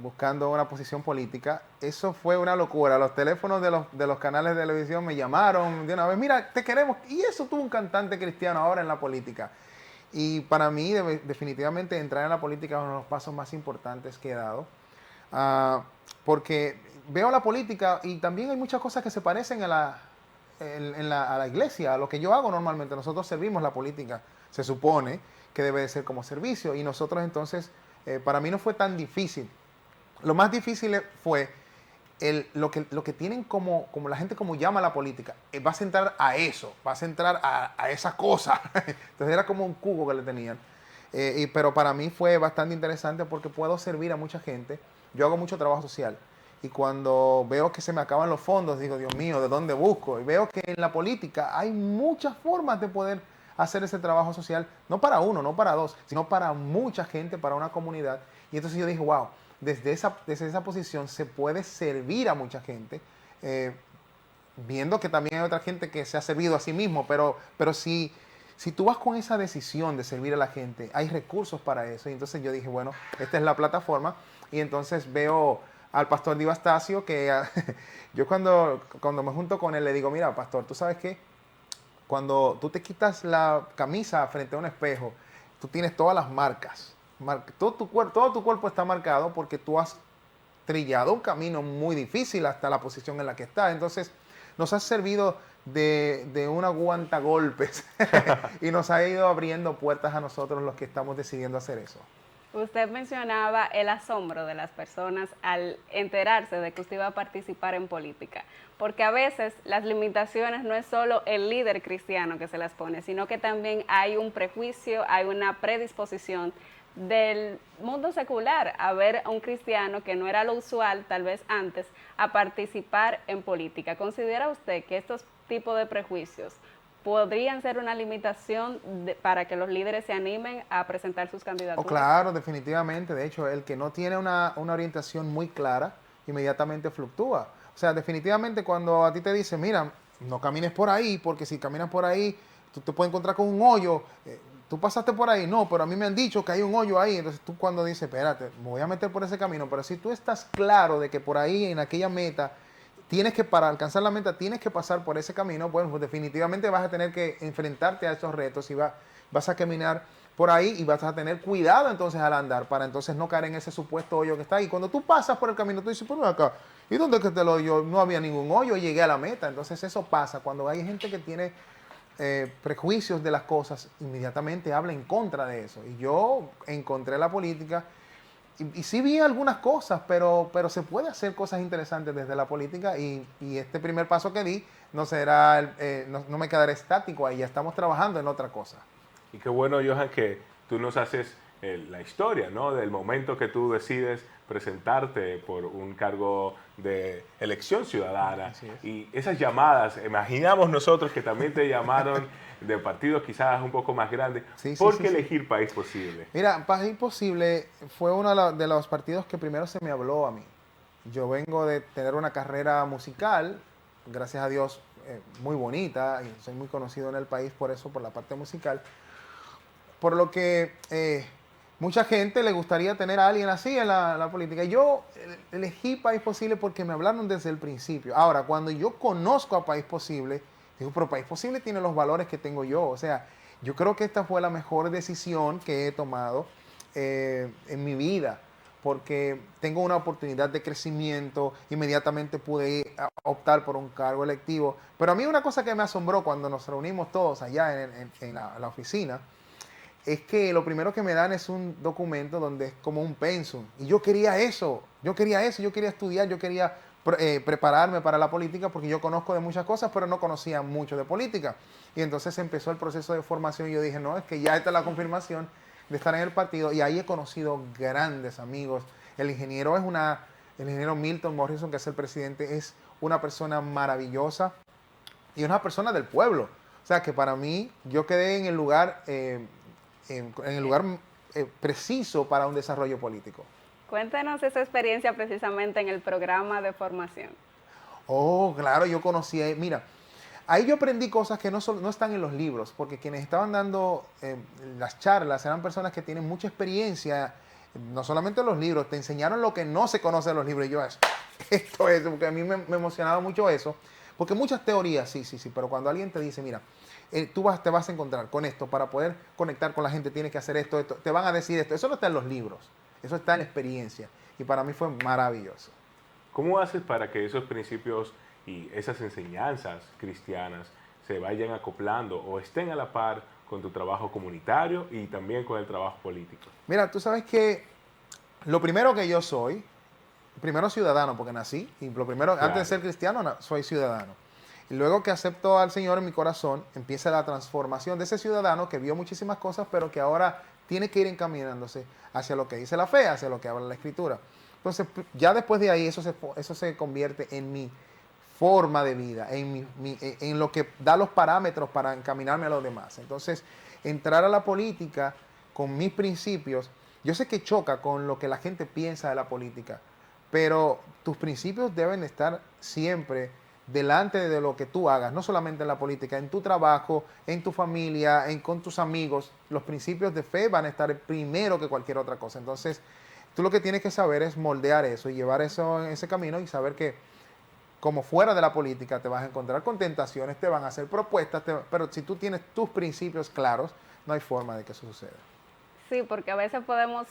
buscando una posición política, eso fue una locura. Los teléfonos de los canales de televisión me llamaron de una vez, mira, te queremos. Y eso tuvo un cantante cristiano ahora en la política. Y para mí, definitivamente, entrar en la política es uno de los pasos más importantes que he dado. Porque veo la política y también hay muchas cosas que se parecen a la iglesia, a lo que yo hago normalmente. Nosotros servimos la política, se supone que debe de ser como servicio. Y nosotros entonces, para mí no fue tan difícil. Lo más difícil fue lo que tienen como la gente como llama a la política. Vas a entrar a eso, vas a entrar a esa cosa. Entonces era como un cubo que le tenían. Pero para mí fue bastante interesante porque puedo servir a mucha gente. Yo hago mucho trabajo social. Y cuando veo que se me acaban los fondos, digo, Dios mío, ¿de dónde busco? Y veo que en la política hay muchas formas de poder hacer ese trabajo social, no para uno, no para dos, sino para mucha gente, para una comunidad. Y entonces yo dije, wow, desde esa posición se puede servir a mucha gente, viendo que también hay otra gente que se ha servido a sí mismo, pero si tú vas con esa decisión de servir a la gente, hay recursos para eso. Y entonces yo dije, bueno, esta es la plataforma. Y entonces veo al pastor Divastacio, que yo cuando me junto con él le digo, mira, pastor, ¿tú sabes qué? Cuando tú te quitas la camisa frente a un espejo, tú tienes todas las marcas. Todo tu cuerpo está marcado porque tú has trillado un camino muy difícil hasta la posición en la que estás. Entonces, nos ha servido de un aguantagolpes y nos ha ido abriendo puertas a nosotros los que estamos decidiendo hacer eso. Usted mencionaba el asombro de las personas al enterarse de que usted iba a participar en política, porque a veces las limitaciones no es solo el líder cristiano que se las pone, sino que también hay un prejuicio, hay una predisposición del mundo secular a ver a un cristiano que no era lo usual tal vez antes a participar en política. ¿Considera usted que estos tipos de prejuicios podrían ser una limitación para que los líderes se animen a presentar sus candidaturas? Oh, claro, definitivamente. De hecho, el que no tiene una orientación muy clara, inmediatamente fluctúa. O sea, definitivamente cuando a ti te dicen, mira, no camines por ahí, porque si caminas por ahí, tú te puedes encontrar con un hoyo. tú pasaste por ahí, no, pero a mí me han dicho que hay un hoyo ahí. Entonces tú cuando dices, espérate, me voy a meter por ese camino, pero si tú estás claro de que por ahí en aquella meta, para alcanzar la meta tienes que pasar por ese camino, pues definitivamente vas a tener que enfrentarte a esos retos y vas a caminar por ahí y vas a tener cuidado entonces al andar para entonces no caer en ese supuesto hoyo que está ahí. Cuando tú pasas por el camino, tú dices, pero ven acá, ¿y dónde es que está el hoyo? No había ningún hoyo, llegué a la meta. Entonces eso pasa cuando hay gente que tiene prejuicios de las cosas, inmediatamente habla en contra de eso. Y yo encontré la política y sí vi algunas cosas, pero se puede hacer cosas interesantes desde la política y este primer paso que di no me quedaré estático ahí, ya estamos trabajando en otra cosa. Y qué bueno, Johan, que tú nos haces la historia, ¿no? Del momento que tú decides presentarte por un cargo de elección ciudadana. Y esas llamadas, imaginamos nosotros que también te llamaron de partidos quizás un poco más grandes. ¿Por qué elegir País Posible? Mira, País Posible fue uno de los partidos que primero se me habló a mí. Yo vengo de tener una carrera musical, gracias a Dios, muy bonita, y soy muy conocido en el país por eso, por la parte musical. Por lo que mucha gente le gustaría tener a alguien así en la política. Yo elegí País Posible porque me hablaron desde el principio. Ahora, cuando yo conozco a País Posible, digo, pero País Posible tiene los valores que tengo yo. O sea, yo creo que esta fue la mejor decisión que he tomado en mi vida, porque tengo una oportunidad de crecimiento, inmediatamente pude optar por un cargo electivo. Pero a mí una cosa que me asombró cuando nos reunimos todos allá en la oficina, es que lo primero que me dan es un documento donde es como un pensum. Y yo quería eso, yo quería estudiar, yo quería prepararme para la política porque yo conozco de muchas cosas, pero no conocía mucho de política. Y entonces empezó el proceso de formación y yo dije, no, es que ya esta es la confirmación de estar en el partido. Y ahí he conocido grandes amigos. El ingeniero Milton Morrison, que es el presidente, es una persona maravillosa y una persona del pueblo. O sea que para mí, yo quedé en el lugar... en el lugar preciso para un desarrollo político. Cuéntanos esa experiencia precisamente en el programa de formación. Oh, claro, yo conocí, mira, ahí yo aprendí cosas que no están en los libros, porque quienes estaban dando las charlas eran personas que tienen mucha experiencia, no solamente en los libros, te enseñaron lo que no se conoce en los libros, y yo, esto es, porque a mí me emocionaba mucho eso, porque muchas teorías, sí, pero cuando alguien te dice, mira, te vas a encontrar con esto, para poder conectar con la gente tienes que hacer esto, te van a decir esto. Eso no está en los libros, eso está en la experiencia. Y para mí fue maravilloso. ¿Cómo haces para que esos principios y esas enseñanzas cristianas se vayan acoplando o estén a la par con tu trabajo comunitario y también con el trabajo político? Mira, tú sabes que lo primero que yo soy, primero ciudadano, porque nací, y lo primero, claro, antes de ser cristiano, soy ciudadano. Y luego que acepto al Señor en mi corazón, empieza la transformación de ese ciudadano que vio muchísimas cosas, pero que ahora tiene que ir encaminándose hacia lo que dice la fe, hacia lo que habla la Escritura. Entonces, ya después de ahí, eso se convierte en mi forma de vida, en lo que da los parámetros para encaminarme a los demás. Entonces, entrar a la política con mis principios, yo sé que choca con lo que la gente piensa de la política, pero tus principios deben estar siempre delante de lo que tú hagas, no solamente en la política, en tu trabajo, en tu familia, con tus amigos. Los principios de fe van a estar primero que cualquier otra cosa. Entonces, tú lo que tienes que saber es moldear eso y llevar eso en ese camino y saber que como fuera de la política te vas a encontrar con tentaciones, te van a hacer propuestas, pero si tú tienes tus principios claros, no hay forma de que eso suceda. Sí, porque a veces podemos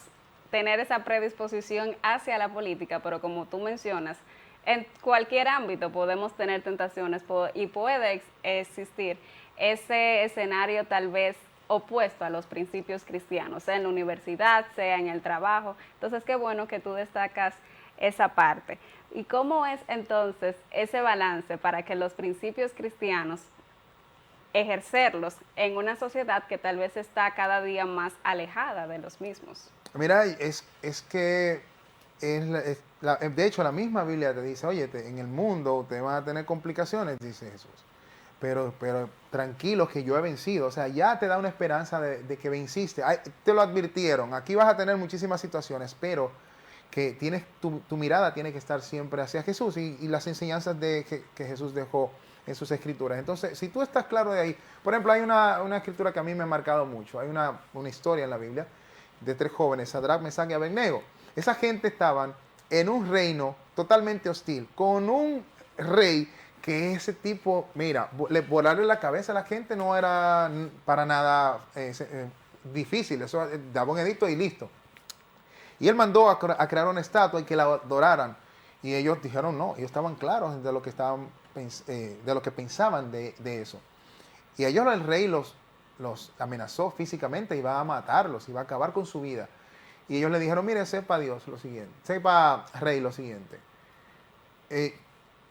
tener esa predisposición hacia la política, pero como tú mencionas, en cualquier ámbito podemos tener tentaciones y puede existir ese escenario tal vez opuesto a los principios cristianos, sea en la universidad, sea en el trabajo. Entonces, qué bueno que tú destacas esa parte. ¿Y cómo es entonces ese balance para que los principios cristianos ejercerlos en una sociedad que tal vez está cada día más alejada de los mismos? Mira, de hecho la misma Biblia te dice, oye, en el mundo te van a tener complicaciones, dice Jesús, pero tranquilos que yo he vencido. O sea, ya te da una esperanza de que venciste. Te lo advirtieron, aquí vas a tener muchísimas situaciones, pero que tu mirada tiene que estar siempre hacia Jesús y las enseñanzas que Jesús dejó en sus escrituras. Entonces, si tú estás claro de ahí, por ejemplo, hay una escritura que a mí me ha marcado mucho. Hay una historia en la Biblia de 3 jóvenes, Sadrach, Mesach y Abednego. Esa gente estaban en un reino totalmente hostil, con un rey que ese tipo, mira, volarle la cabeza a la gente no era para nada difícil, eso daba un edicto y listo. Y él mandó a crear una estatua y que la adoraran. Y ellos dijeron no, ellos estaban claros de lo que pensaban de eso. Y a ellos el rey los amenazó físicamente, iba a matarlos, iba a acabar con su vida. Y ellos le dijeron, mire, sepa Dios lo siguiente, sepa rey lo siguiente.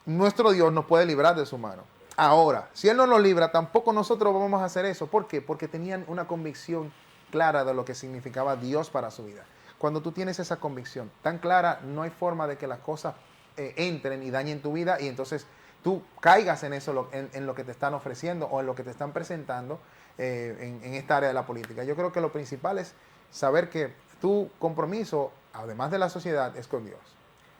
Nuestro Dios nos puede librar de su mano. Ahora, si Él no nos libra, tampoco nosotros vamos a hacer eso. ¿Por qué? Porque tenían una convicción clara de lo que significaba Dios para su vida. Cuando tú tienes esa convicción tan clara, no hay forma de que las cosas entren y dañen tu vida y entonces tú caigas en eso, en lo que te están ofreciendo o en lo que te están presentando en esta área de la política. Yo creo que lo principal es saber que tu compromiso, además de la sociedad, es con Dios.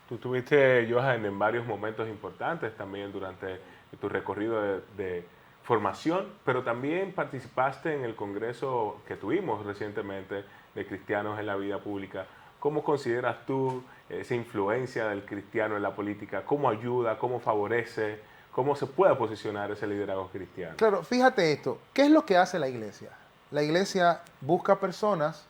Tú tuviste, Johan, en varios momentos importantes también durante tu recorrido de formación, pero también participaste en el congreso que tuvimos recientemente de cristianos en la vida pública. ¿Cómo consideras tú esa influencia del cristiano en la política? ¿Cómo ayuda? ¿Cómo favorece? ¿Cómo se puede posicionar ese liderazgo cristiano? Claro, fíjate esto. ¿Qué es lo que hace la iglesia? La iglesia busca personas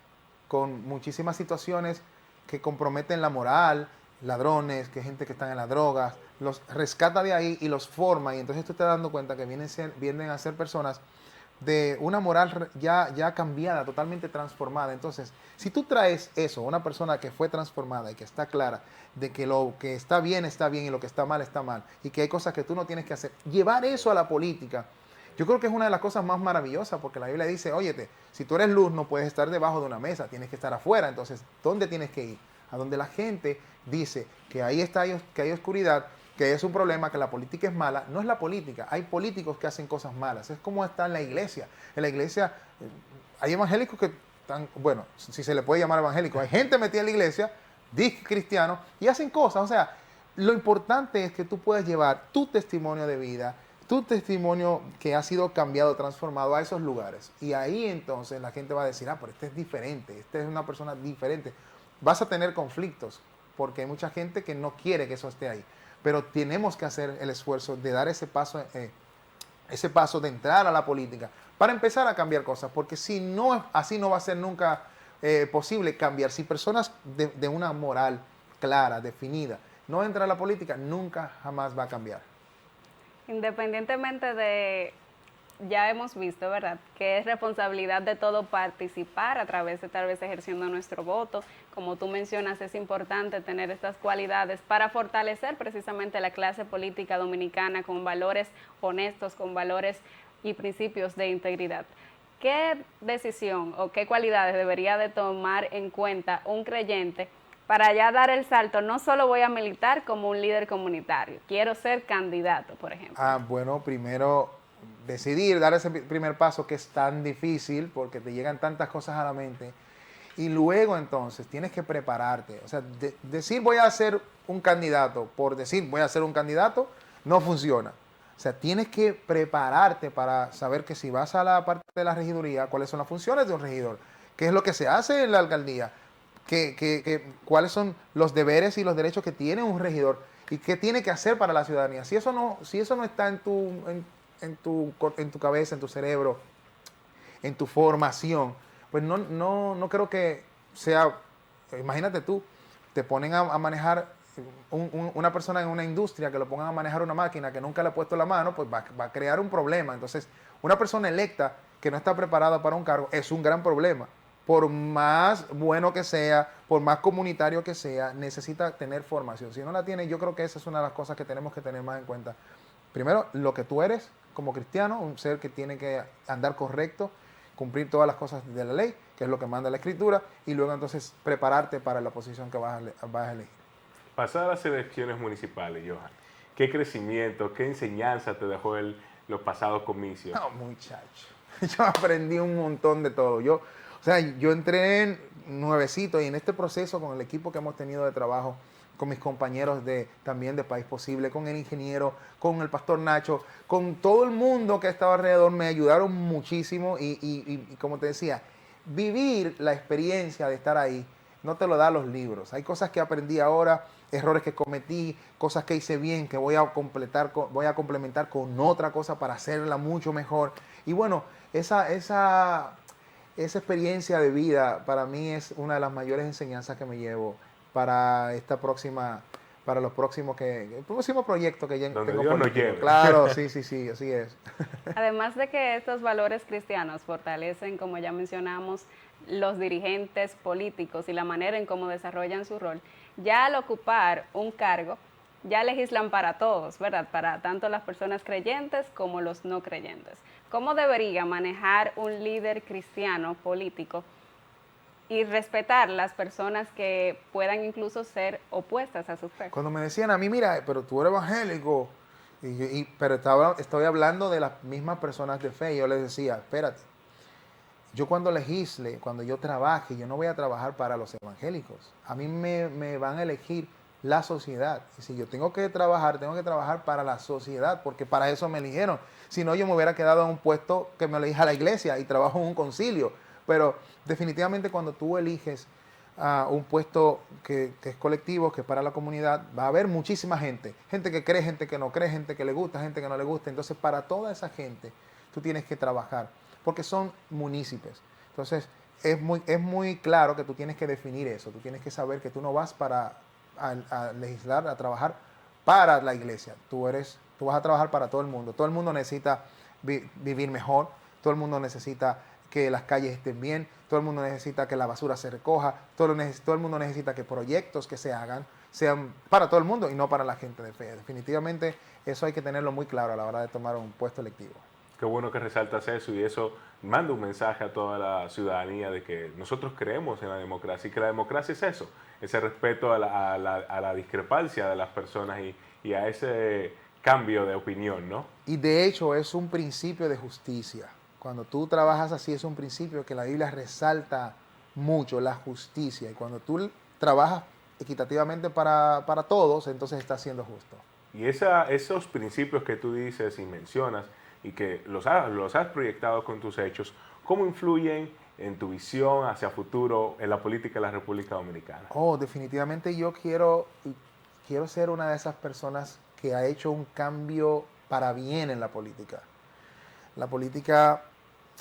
con muchísimas situaciones que comprometen la moral, ladrones, que gente que están en las drogas, los rescata de ahí y los forma. Y entonces tú te estás dando cuenta que vienen a ser personas de una moral ya cambiada, totalmente transformada. Entonces, si tú traes eso, una persona que fue transformada y que está clara de que lo que está bien y lo que está mal, y que hay cosas que tú no tienes que hacer, llevar eso a la política, yo creo que es una de las cosas más maravillosas, porque la Biblia dice, óyete, si tú eres luz no puedes estar debajo de una mesa, tienes que estar afuera. Entonces, ¿dónde tienes que ir? A donde la gente dice que ahí que hay oscuridad, que es un problema, que la política es mala. No es la política, hay políticos que hacen cosas malas. Es como está en la iglesia. En la iglesia hay evangélicos que están, bueno, si se le puede llamar evangélicos, hay gente metida en la iglesia, cristianos, y hacen cosas. O sea, lo importante es que tú puedas llevar tu testimonio de vida, tu testimonio que ha sido cambiado, transformado a esos lugares. Y ahí entonces la gente va a decir, pero este es diferente, este es una persona diferente. Vas a tener conflictos, porque hay mucha gente que no quiere que eso esté ahí. Pero tenemos que hacer el esfuerzo de dar ese paso de entrar a la política para empezar a cambiar cosas, porque si no, así no va a ser nunca posible cambiar. Si personas de una moral clara, definida, no entran a la política, nunca jamás va a cambiar. Independientemente de, ya hemos visto, ¿verdad?, que es responsabilidad de todo participar a través de tal vez ejerciendo nuestro voto. Como tú mencionas, es importante tener estas cualidades para fortalecer precisamente la clase política dominicana con valores honestos, con valores y principios de integridad. ¿Qué decisión o qué cualidades debería de tomar en cuenta un creyente para ya dar el salto? No solo voy a militar como un líder comunitario, quiero ser candidato, por ejemplo. Bueno, primero decidir, dar ese primer paso, que es tan difícil porque te llegan tantas cosas a la mente, y luego entonces tienes que prepararte. O sea, decir voy a ser un candidato por decir voy a ser un candidato no funciona. O sea, tienes que prepararte para saber que si vas a la parte de la regiduría, cuáles son las funciones de un regidor, qué es lo que se hace en la alcaldía, cuáles son los deberes y los derechos que tiene un regidor y qué tiene que hacer para la ciudadanía. Si eso no está en tu cabeza, en tu cerebro, en tu formación, pues no creo que sea. Imagínate tú, te ponen a manejar una persona en una industria, que lo pongan a manejar una máquina que nunca le ha puesto la mano, pues va a crear un problema. Entonces, una persona electa que no está preparada para un cargo es un gran problema. Por más bueno que sea, por más comunitario que sea, necesita tener formación. Si no la tiene, yo creo que esa es una de las cosas que tenemos que tener más en cuenta. Primero, lo que tú eres como cristiano, un ser que tiene que andar correcto, cumplir todas las cosas de la ley, que es lo que manda la Escritura, y luego entonces prepararte para la posición que vas a elegir. Pasadas las elecciones municipales, Johan, ¿qué crecimiento, qué enseñanza te dejó los pasados comicios? No, muchacho, yo aprendí un montón de todo. O sea, yo entré en nuevecito y en este proceso con el equipo que hemos tenido de trabajo, con mis compañeros también de País Posible, con el ingeniero, con el pastor Nacho, con todo el mundo que estaba alrededor, me ayudaron muchísimo y como te decía, vivir la experiencia de estar ahí no te lo da los libros. Hay cosas que aprendí ahora, errores que cometí, cosas que hice bien, que voy a complementar con otra cosa para hacerla mucho mejor. Y bueno, esa experiencia de vida para mí es una de las mayores enseñanzas que me llevo para el próximo proyecto que ya donde tengo Dios por nos aquí. lleve. Claro, sí, así es. Además de que estos valores cristianos fortalecen, como ya mencionamos, los dirigentes políticos y la manera en cómo desarrollan su rol, ya al ocupar un cargo, ya legislan para todos, ¿verdad? Para tanto las personas creyentes como los no creyentes. ¿Cómo debería manejar un líder cristiano político y respetar las personas que puedan incluso ser opuestas a su fe? Cuando me decían a mí, mira, pero tú eres evangélico, pero estoy hablando de las mismas personas de fe, y yo les decía, espérate, yo cuando legisle, cuando yo trabaje, yo no voy a trabajar para los evangélicos, a mí me van a elegir la sociedad, y si yo tengo que trabajar para la sociedad, porque para eso me eligieron, si no yo me hubiera quedado en un puesto que me elija la iglesia y trabajo en un concilio, pero definitivamente cuando tú eliges un puesto que es colectivo, que es para la comunidad, va a haber muchísima gente que cree, gente que no cree, gente que le gusta, gente que no le gusta. Entonces, para toda esa gente, tú tienes que trabajar, porque son municipios. Entonces, es muy claro que tú tienes que definir eso. Tú tienes que saber que tú no vas a legislar, a trabajar para la iglesia. Tú vas a trabajar para todo el mundo. Todo el mundo necesita vivir mejor. Todo el mundo necesita que las calles estén bien, todo el mundo necesita que la basura se recoja, todo el mundo necesita que proyectos que se hagan sean para todo el mundo y no para la gente de fe. Definitivamente eso hay que tenerlo muy claro a la hora de tomar un puesto electivo. Qué bueno que resaltas eso, y eso manda un mensaje a toda la ciudadanía de que nosotros creemos en la democracia y que la democracia es eso, ese respeto a la discrepancia de las personas y a ese cambio de opinión, ¿no? Y de hecho es un principio de justicia. Cuando tú trabajas así es un principio que la Biblia resalta mucho, la justicia. Y cuando tú trabajas equitativamente para todos, entonces estás siendo justo. Y esos principios que tú dices y mencionas y que los has proyectado con tus hechos, ¿cómo influyen en tu visión hacia futuro en la política de la República Dominicana? Oh, definitivamente yo quiero ser una de esas personas que ha hecho un cambio para bien en la política. La política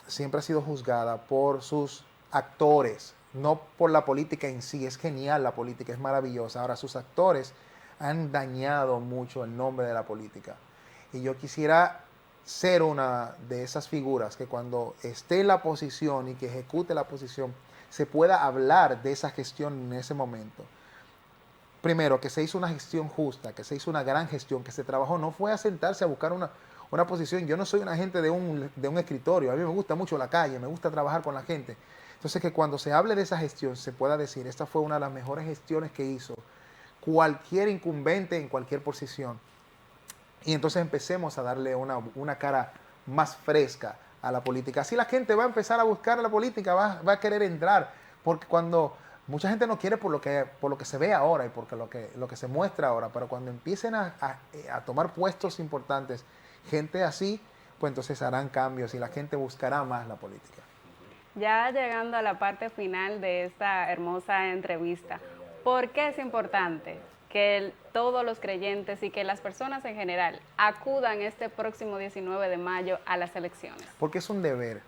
siempre ha sido juzgada por sus actores, no por la política en sí. Es genial la política, es maravillosa. Ahora, sus actores han dañado mucho el nombre de la política. Y yo quisiera ser una de esas figuras que cuando esté en la posición y que ejecute la posición, se pueda hablar de esa gestión en ese momento. Primero, que se hizo una gestión justa, que se hizo una gran gestión, que se trabajó, no fue a sentarse a buscar una posición. Yo no soy un agente de un escritorio, a mí me gusta mucho la calle, me gusta trabajar con la gente. Entonces, que cuando se hable de esa gestión se pueda decir, esta fue una de las mejores gestiones que hizo cualquier incumbente en cualquier posición. Y entonces empecemos a darle una cara más fresca a la política. Así la gente va a empezar a buscar la política, va a querer entrar, porque cuando mucha gente no quiere por lo que se ve ahora y por lo que se muestra ahora, pero cuando empiecen a tomar puestos importantes, gente así, pues entonces harán cambios y la gente buscará más la política. Ya llegando a la parte final de esta hermosa entrevista, ¿por qué es importante que todos los creyentes y que las personas en general acudan este próximo 19 de mayo a las elecciones? Porque es un deber.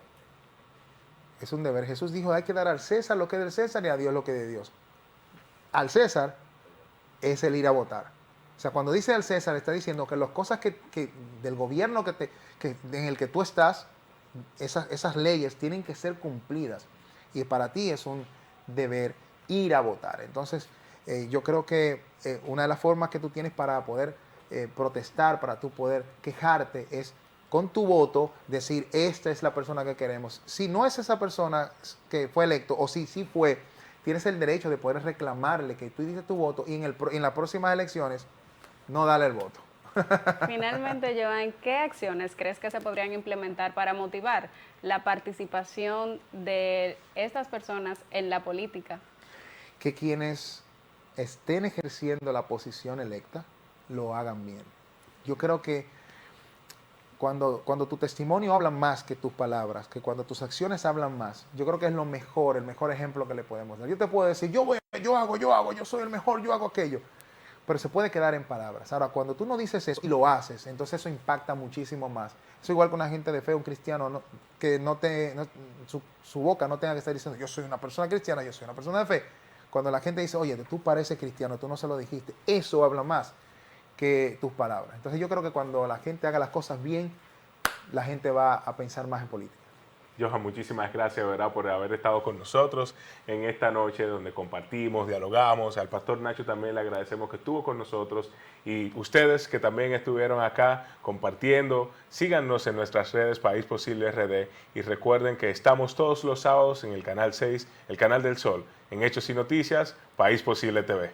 Es un deber. Jesús dijo, hay que dar al César lo que es del César y a Dios lo que es de Dios. Al César es el ir a votar. O sea, cuando dice al César, está diciendo que las cosas que del gobierno en el que tú estás, esas leyes tienen que ser cumplidas. Y para ti es un deber ir a votar. Entonces, yo creo que una de las formas que tú tienes para poder protestar, para tú poder quejarte, es con tu voto decir, esta es la persona que queremos. Si no es esa persona que fue electo, o si sí fue, tienes el derecho de poder reclamarle que tú dices tu voto y en las próximas elecciones no darle el voto. Finalmente, Joan, ¿qué acciones crees que se podrían implementar para motivar la participación de estas personas en la política? Que quienes estén ejerciendo la posición electa lo hagan bien. Yo creo que cuando tu testimonio habla más que tus palabras, que cuando tus acciones hablan más, yo creo que es lo mejor, el mejor ejemplo que le podemos dar. Yo te puedo decir, yo hago, yo soy el mejor, yo hago aquello, pero se puede quedar en palabras. Ahora, cuando tú no dices eso y lo haces, entonces eso impacta muchísimo más. Eso igual con una gente de fe, un cristiano, que su boca no tenga que estar diciendo, yo soy una persona cristiana, yo soy una persona de fe. Cuando la gente dice, oye, tú pareces cristiano, tú no se lo dijiste, eso habla más que tus palabras. Entonces yo creo que cuando la gente haga las cosas bien, la gente va a pensar más en política. Johan, muchísimas gracias, ¿verdad?, por haber estado con nosotros en esta noche donde compartimos, dialogamos. Al pastor Nacho también le agradecemos que estuvo con nosotros y ustedes que también estuvieron acá compartiendo. Síganos en nuestras redes País Posible RD y recuerden que estamos todos los sábados en el Canal 6, el Canal del Sol, en Hechos y Noticias, País Posible TV.